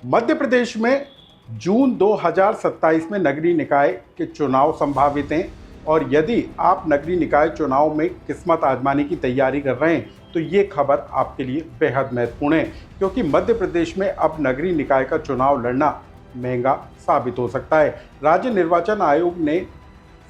मध्य प्रदेश में जून 2027 में नगरीय निकाय के चुनाव संभावित हैं और यदि आप नगरीय निकाय चुनाव में किस्मत आजमाने की तैयारी कर रहे हैं तो ये खबर आपके लिए बेहद महत्वपूर्ण है, क्योंकि मध्य प्रदेश में अब नगरीय निकाय का चुनाव लड़ना महंगा साबित हो सकता है। राज्य निर्वाचन आयोग ने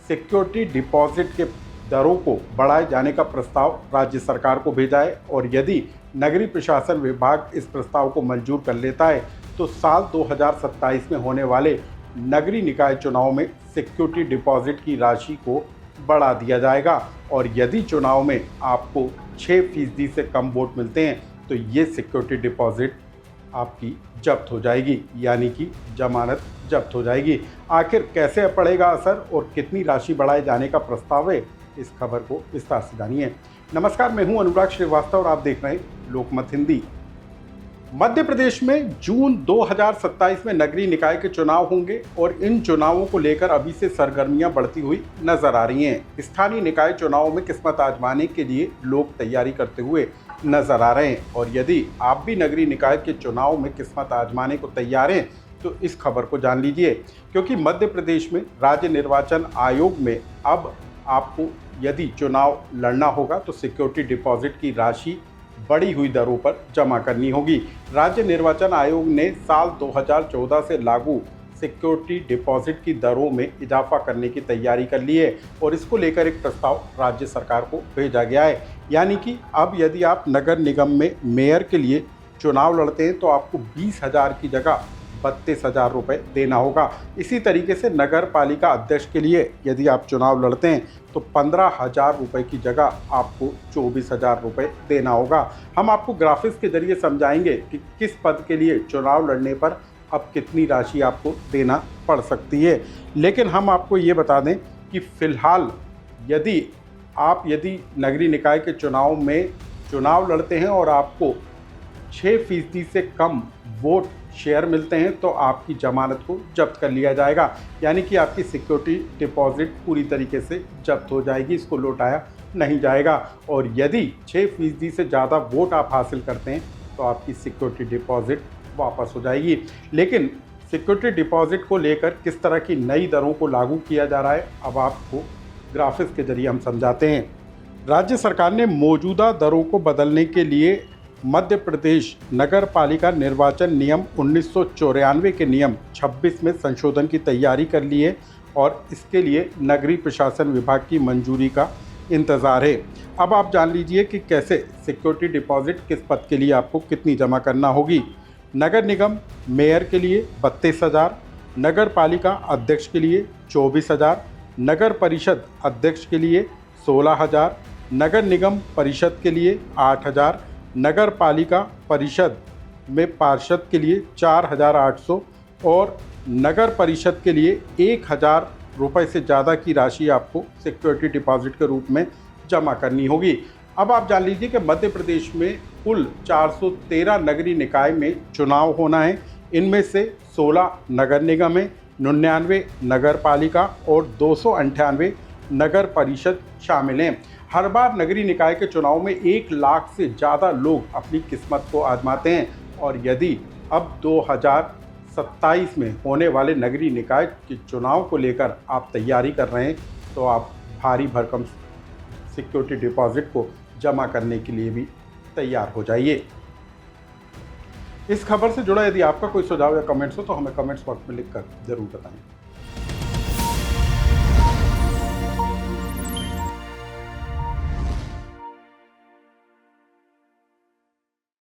सिक्योरिटी डिपॉजिट के दरों को बढ़ाए जाने का प्रस्ताव राज्य सरकार को भेजा है और यदि नगरीय प्रशासन विभाग इस प्रस्ताव को मंजूर कर लेता है तो साल 2027 में होने वाले नगरीय निकाय चुनाव में सिक्योरिटी डिपॉजिट की राशि को बढ़ा दिया जाएगा और यदि चुनाव में आपको 6% से कम वोट मिलते हैं तो ये सिक्योरिटी डिपॉजिट आपकी जब्त हो जाएगी, यानी कि जमानत जब्त हो जाएगी। आखिर कैसे पड़ेगा असर और कितनी राशि बढ़ाए जाने का प्रस्ताव है, इस खबर को विस्तार से जानिए। नमस्कार, मैं हूं अनुराग श्रीवास्तव और आप देख रहे हैं लोकमत हिंदी। मध्य प्रदेश में जून 2027 में नगरीय निकाय के चुनाव होंगे और इन चुनावों को लेकर अभी से सरगर्मियां बढ़ती हुई नजर आ रही हैं। स्थानीय निकाय चुनावों में किस्मत आजमाने के लिए लोग तैयारी करते हुए नजर आ रहे हैं और यदि आप भी नगरीय निकाय के चुनाव में किस्मत आजमाने को तैयार हैं तो इस खबर को जान लीजिए, क्योंकि मध्य प्रदेश में राज्य निर्वाचन आयोग में अब आपको यदि चुनाव लड़ना होगा तो सिक्योरिटी डिपॉजिट की राशि बढ़ी हुई दरों पर जमा करनी होगी। राज्य निर्वाचन आयोग ने साल 2014 से लागू सिक्योरिटी डिपॉजिट की दरों में इजाफा करने की तैयारी कर ली है और इसको लेकर एक प्रस्ताव राज्य सरकार को भेजा गया है। यानी कि अब यदि आप नगर निगम में मेयर के लिए चुनाव लड़ते हैं तो आपको 20,000 की जगह 32,000 रुपये देना होगा। इसी तरीके से नगर पालिका अध्यक्ष के लिए यदि आप चुनाव लड़ते हैं तो 15,000 रुपये की जगह आपको 24,000 रुपये देना होगा। हम आपको ग्राफिक्स के जरिए समझाएंगे कि किस पद के लिए चुनाव लड़ने पर अब कितनी राशि आपको देना पड़ सकती है। लेकिन हम आपको ये बता दें कि फ़िलहाल यदि नगरीय निकाय के चुनाव में चुनाव लड़ते हैं और आपको 6% से कम वोट शेयर मिलते हैं तो आपकी जमानत को जब्त कर लिया जाएगा, यानी कि आपकी सिक्योरिटी डिपॉजिट पूरी तरीके से जब्त हो जाएगी, इसको लौटाया नहीं जाएगा। और यदि 6% से ज़्यादा वोट आप हासिल करते हैं तो आपकी सिक्योरिटी डिपॉजिट वापस हो जाएगी। लेकिन सिक्योरिटी डिपॉजिट को लेकर किस तरह की नई दरों को लागू किया जा रहा है, अब आपको ग्राफिक्स के जरिए हम समझाते हैं। राज्य सरकार ने मौजूदा दरों को बदलने के लिए मध्य प्रदेश नगर पालिका निर्वाचन नियम 1994 के नियम 26 में संशोधन की तैयारी कर ली है और इसके लिए नगरीय प्रशासन विभाग की मंजूरी का इंतज़ार है। अब आप जान लीजिए कि कैसे सिक्योरिटी डिपॉजिट किस पद के लिए आपको कितनी जमा करना होगी। नगर निगम मेयर के लिए 32,000, नगर पालिका अध्यक्ष के लिए 24,000, नगर परिषद अध्यक्ष के लिए 16,000, नगर निगम परिषद के लिए 8,000, नगर पालिका परिषद में पार्षद के लिए 4,800 और नगर परिषद के लिए 1,000 रुपये से ज़्यादा की राशि आपको सिक्योरिटी डिपॉजिट के रूप में जमा करनी होगी। अब आप जान लीजिए कि मध्य प्रदेश में कुल 413 नगरीय निकाय में चुनाव होना है। इनमें से 16 नगर निगम है, 99 नगर पालिका और 298 नगर परिषद शामिल हैं। हर बार नगरीय निकाय के चुनाव में 1 लाख से ज़्यादा लोग अपनी किस्मत को आजमाते हैं और यदि अब 2027 में होने वाले नगरीय निकाय के चुनाव को लेकर आप तैयारी कर रहे हैं तो आप भारी भरकम सिक्योरिटी डिपॉजिट को जमा करने के लिए भी तैयार हो जाइए। इस खबर से जुड़ा यदि आपका कोई सुझाव या कमेंट्स हो तो हमें कमेंट्स बॉक्स में लिखकर ज़रूर बताएं।